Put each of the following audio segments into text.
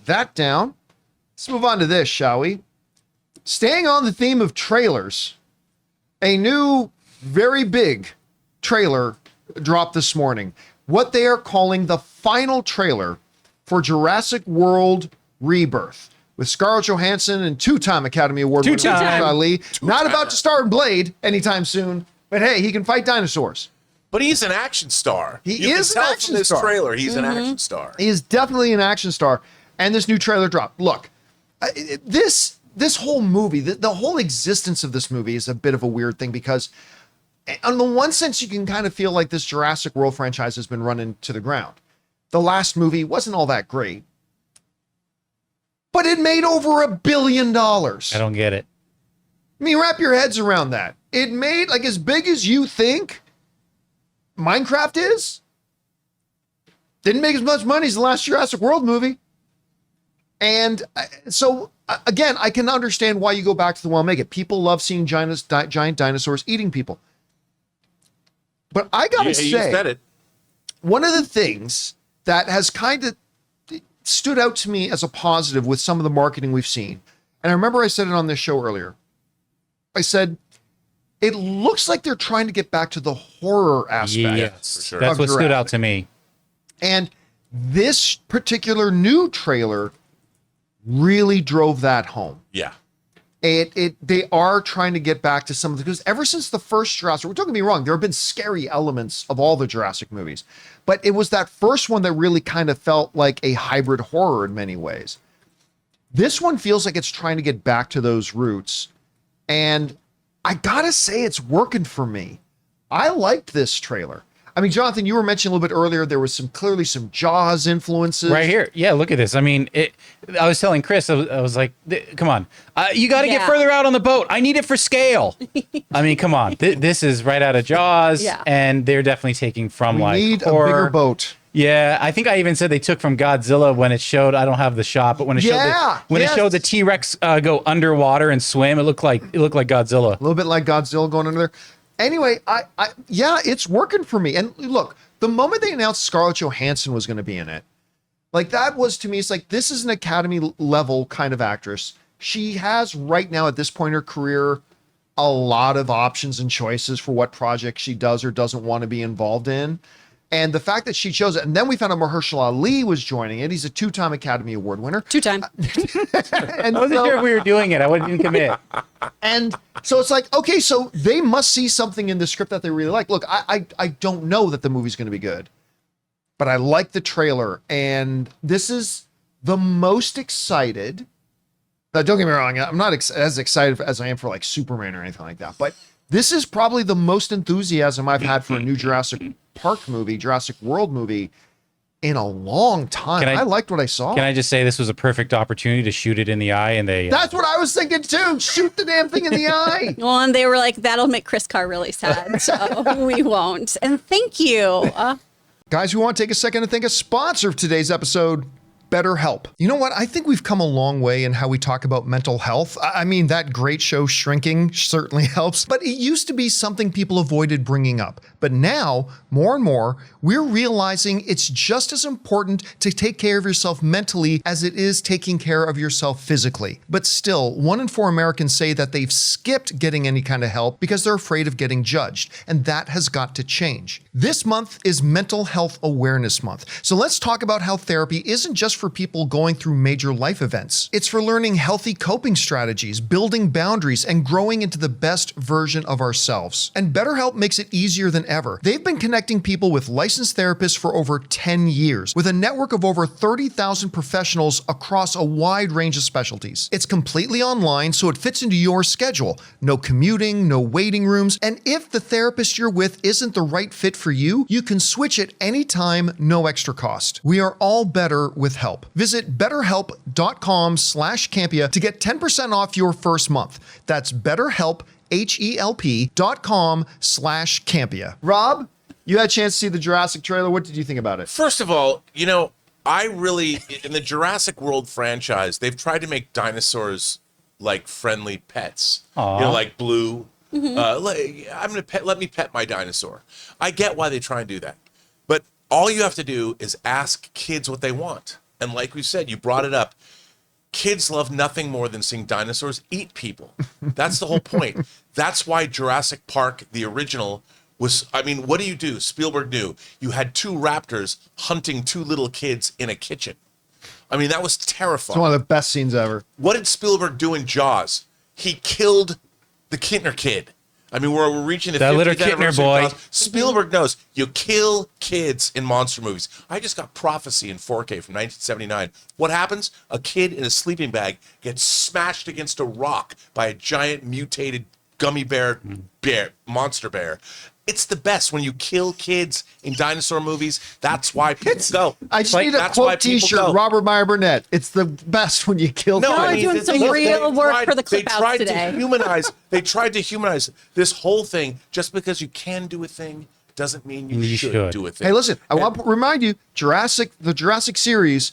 that down. Let's move on to this, shall we? Staying on the theme of trailers, a new, very big trailer dropped this morning. What they are calling the final trailer for Jurassic World Rebirth, with Scarlett Johansson and two-time Academy Award winner Mahershala Ali, not about to star in Blade anytime soon, but hey, he can fight dinosaurs. But he's an action star. He is an action from this star. trailer, he's an action star. He is definitely an action star. And this new trailer dropped. Look, this whole movie, the whole existence of this movie is a bit of a weird thing because on the one sense, you can kind of feel like this Jurassic World franchise has been running to the ground. The last movie wasn't all that great, but it made over $1 billion. I don't get it. I mean, wrap your heads around that. It made like as big as you think Minecraft is. Didn't make as much money as the last Jurassic World movie. And so, again, I can understand why you go back to the well make it. People love seeing giant dinosaurs eating people. But I gotta say, you said it. One of the things that has kind of stood out to me as a positive with some of the marketing we've seen, and I remember I said it on this show earlier, I said, it looks like they're trying to get back to the horror aspect. Yes, for sure. That's what stood out to me. And this particular new trailer really drove that home. Yeah. They are trying to get back to some of the, because ever since the first Jurassic, don't get me wrong, there have been scary elements of all the Jurassic movies, but it was that first one that really kind of felt like a hybrid horror in many ways. This one feels like it's trying to get back to those roots. And I gotta say, it's working for me. I liked this trailer. I mean, Jonathan, you were mentioning a little bit earlier, there was clearly some Jaws influences. Right here. Yeah, look at this. I mean, I was telling Chris, I was like, come on. You got to get further out on the boat. I need it for scale. I mean, come on. This is right out of Jaws, and they're definitely taking from we need horror. A bigger boat. Yeah, I think I even said they took from Godzilla when it showed, I don't have the shot, but when it showed the T-Rex go underwater and swim, it looked like Godzilla. A little bit like Godzilla going under there. Anyway, yeah, it's working for me. And look, the moment they announced Scarlett Johansson was going to be in it, like that was to me, it's like, this is an Academy level kind of actress. She has right now at this point in her career, a lot of options and choices for what project she does or doesn't want to be involved in. And the fact that she chose it, and then we found out Mahershala Ali was joining it. He's a two-time Academy Award winner. Two-time. I wasn't sure if we were doing it. I wouldn't commit. And so it's like, okay, so they must see something in the script that they really like. Look, I don't know that the movie's going to be good, but I like the trailer. And this is the most excited. Now, don't get me wrong. I'm not as excited as I am for like Superman or anything like that, but this is probably the most enthusiasm I've had for a new Jurassic Park movie, Jurassic World movie in a long time. I liked what I saw. Can I just say this was a perfect opportunity to shoot it in the eye, and they That's what I was thinking too. Shoot the damn thing in the eye. Well, and they were like, that'll make Chris Carr really sad, so we won't. And thank you. Guys, we want to take a second to thank a sponsor of today's episode, BetterHelp. You know what? I think we've come a long way in how we talk about mental health. I mean, that great show Shrinking certainly helps, but it used to be something people avoided bringing up. But now, more and more, we're realizing it's just as important to take care of yourself mentally as it is taking care of yourself physically. But still, 1 in 4 Americans say that they've skipped getting any kind of help because they're afraid of getting judged, and that has got to change. This month is Mental Health Awareness Month, so let's talk about how therapy isn't just for people going through major life events. It's for learning healthy coping strategies, building boundaries, and growing into the best version of ourselves. And BetterHelp makes it easier than ever. They've been connecting people with licensed therapists for over 10 years, with a network of over 30,000 professionals across a wide range of specialties. It's completely online, so it fits into your schedule. No commuting, no waiting rooms, and if the therapist you're with isn't the right fit for you, you can switch at any time, no extra cost. We are all better with help. Visit betterhelp.com/Campea to get 10% off your first month. That's BetterHelp, HELP.com/Campea. Rob, you had a chance to see the Jurassic trailer. What did you think about it? First of all, I really, in the Jurassic World franchise, they've tried to make dinosaurs like friendly pets. Aww. Like Blue. Let me pet my dinosaur. I get why they try and do that. But all you have to do is ask kids what they want. And like we said, you brought it up. Kids love nothing more than seeing dinosaurs eat people. That's the whole point. That's why Jurassic Park, the original, was, I mean, what do? Spielberg knew. You had 2 raptors hunting 2 little kids in a kitchen. I mean, that was terrifying. It's one of the best scenes ever. What did Spielberg do in Jaws? He killed the Kittner kid. I mean, we're reaching the 50th little Kittner boy. Spielberg knows you kill kids in monster movies. I just got Prophecy in 4K from 1979. What happens? A kid in a sleeping bag gets smashed against a rock by a giant mutated gummy bear monster bear. It's the best when you kill kids in dinosaur movies. That's why people go. I just need a quote T-shirt. Robert Meyer Burnett. It's the best when you kill kids. No, doing some real work for the clip outs today. They tried to humanize this whole thing. Just because you can do a thing doesn't mean you should do a thing. Hey, listen, I want to remind you, the Jurassic series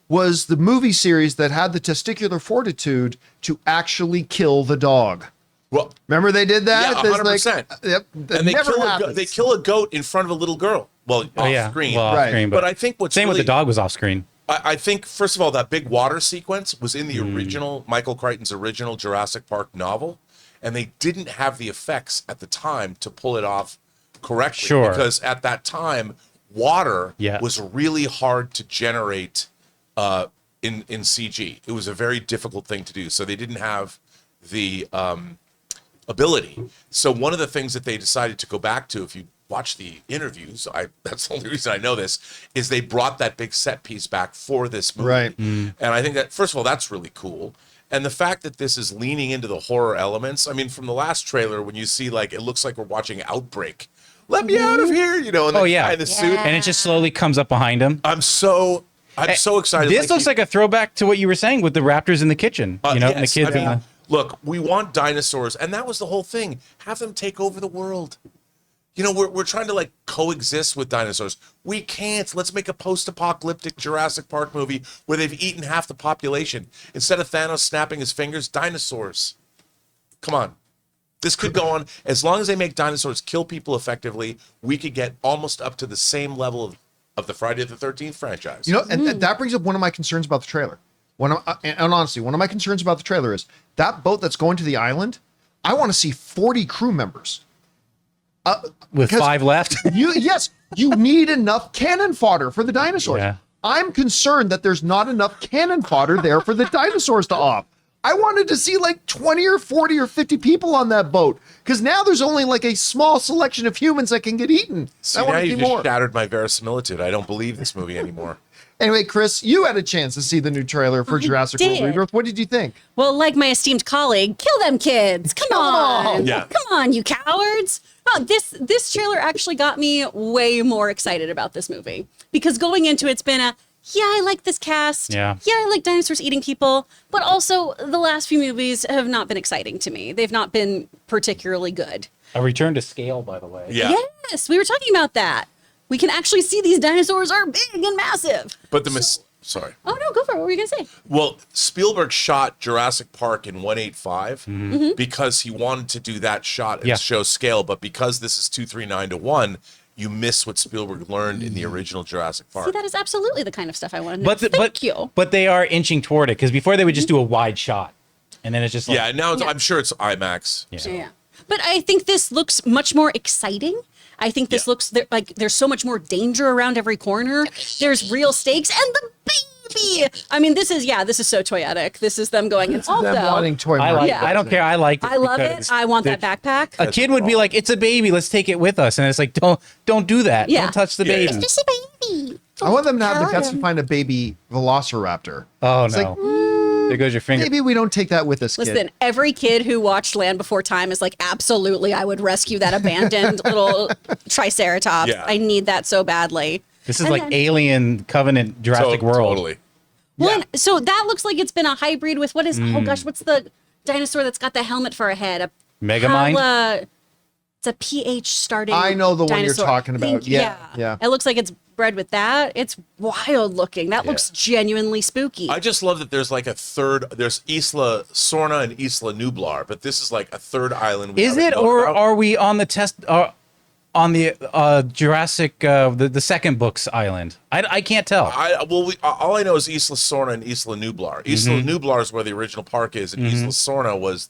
was the movie series that had the testicular fortitude to actually kill the dog. Well, remember they did that? Yeah, 100%. Yep, and they kill a goat in front of a little girl. Well, off screen. Well, off screen, but I think what's same really, with the dog was off screen. I think, first of all, that big water sequence was in the original, Michael Crichton's original Jurassic Park novel, and they didn't have the effects at the time to pull it off correctly. Sure. Because at that time, water was really hard to generate in CG. It was a very difficult thing to do. So they didn't have the ability. So one of the things that they decided to go back to, if you watch the interviews, that's the only reason I know this, is they brought that big set piece back for this movie. Right. And I think that, first of all, that's really cool. And the fact that this is leaning into the horror elements, I mean, from the last trailer, when you see, like, it looks like we're watching Outbreak. Let me out of here, you know, and the guy in the suit. And it just slowly comes up behind him. I'm so excited. This looks like a throwback to what you were saying with the raptors in the kitchen. You know, and the kids. I mean, look, we want dinosaurs, and that was the whole thing. Have them take over the world. You know, we're trying to, like, coexist with dinosaurs. We can't. Let's make a post-apocalyptic Jurassic Park movie where they've eaten half the population. Instead of Thanos snapping his fingers, dinosaurs. Come on. This could go on. As long as they make dinosaurs kill people effectively, we could get almost up to the same level of the Friday the 13th franchise. You know, and that brings up one of my concerns about the trailer. And honestly, one of my concerns about the trailer is that boat that's going to the island, I want to see 40 crew members. With 5 left? You need enough cannon fodder for the dinosaurs. Yeah. I'm concerned that there's not enough cannon fodder there for the dinosaurs to off. I wanted to see like 20 or 40 or 50 people on that boat, because now there's only like a small selection of humans that can get eaten. See, I want now to you see just more. shattered my verisimilitude. I don't believe this movie anymore. Anyway, Chris, you had a chance to see the new trailer for Jurassic World Rebirth. What did you think? Well, like my esteemed colleague, kill them kids. Come on. Yeah. Come on, you cowards. Oh, this trailer actually got me way more excited about this movie, because going into it's been I like this cast. Yeah, I like dinosaurs eating people, but also the last few movies have not been exciting to me. They've not been particularly good. A return to scale, by the way. Yeah. Yes, we were talking about that. We can actually see these dinosaurs are big and massive. But sorry. Oh, no, go for it. What were you going to say? Well, Spielberg shot Jurassic Park in 185 because he wanted to do that shot and show scale. But because this is 239:1, you miss what Spielberg learned in the original Jurassic Park. See, that is absolutely the kind of stuff I want to know. Thank you. But they are inching toward it, because before they would just do a wide shot. And then it's just like... now I'm sure it's IMAX. Yeah. But I think this looks much more exciting. I think this looks like there's so much more danger around every corner. There's real stakes, and the baby. I mean, this is so toyetic. This is them going. It's also wanting toy. I don't care. I like it. I love it. I want that backpack. A kid would be like, "It's a baby. Let's take it with us." And it's like, don't do that. Yeah. Don't touch the baby. It's just a baby. I want them to have the guts to find a baby velociraptor. Oh, it's no. There goes your finger. Maybe we don't take that with us, kid. Listen, every kid who watched Land Before Time is like, absolutely, I would rescue that abandoned little triceratops. Yeah. I need that so badly. This is like Alien Covenant Jurassic World. Totally. Well, so that looks like it's been a hybrid with what's the dinosaur that's got the helmet for a head? A Megamind? It's a PH starting. I know the one you're dinosaur. talking about. Yeah. It looks like it's bred with that. It's wild looking. That looks genuinely spooky. I just love that there's like a third. There's Isla Sorna and Isla Nublar, but this is like a third island. Is it, or are we on the test? on the Jurassic, the second book's island? I can't tell. All I know is Isla Sorna and Isla Nublar. Isla Nublar is where the original park is, and Isla Sorna was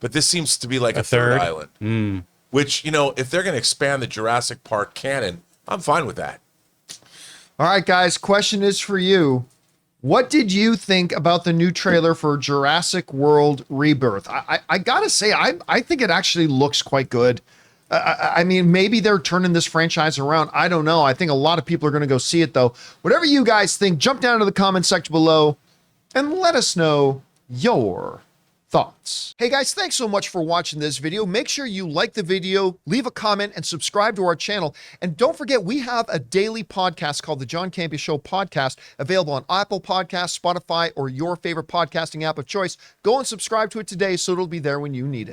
but this seems to be like a third island. Which, if they're going to expand the Jurassic Park canon, I'm fine with that. All right, guys, question is for you. What did you think about the new trailer for Jurassic World Rebirth? I gotta say, I think it actually looks quite good. I mean, maybe they're turning this franchise around. I don't know. I think a lot of people are going to go see it, though. Whatever you guys think, jump down to the comment section below and let us know your thoughts. Hey guys, thanks so much for watching this video. Make sure you like the video, leave a comment, and subscribe to our channel. And don't forget, we have a daily podcast called the John Campea Show podcast, available on Apple Podcasts, Spotify, or your favorite podcasting app of choice. Go and subscribe to it today so it'll be there when you need it.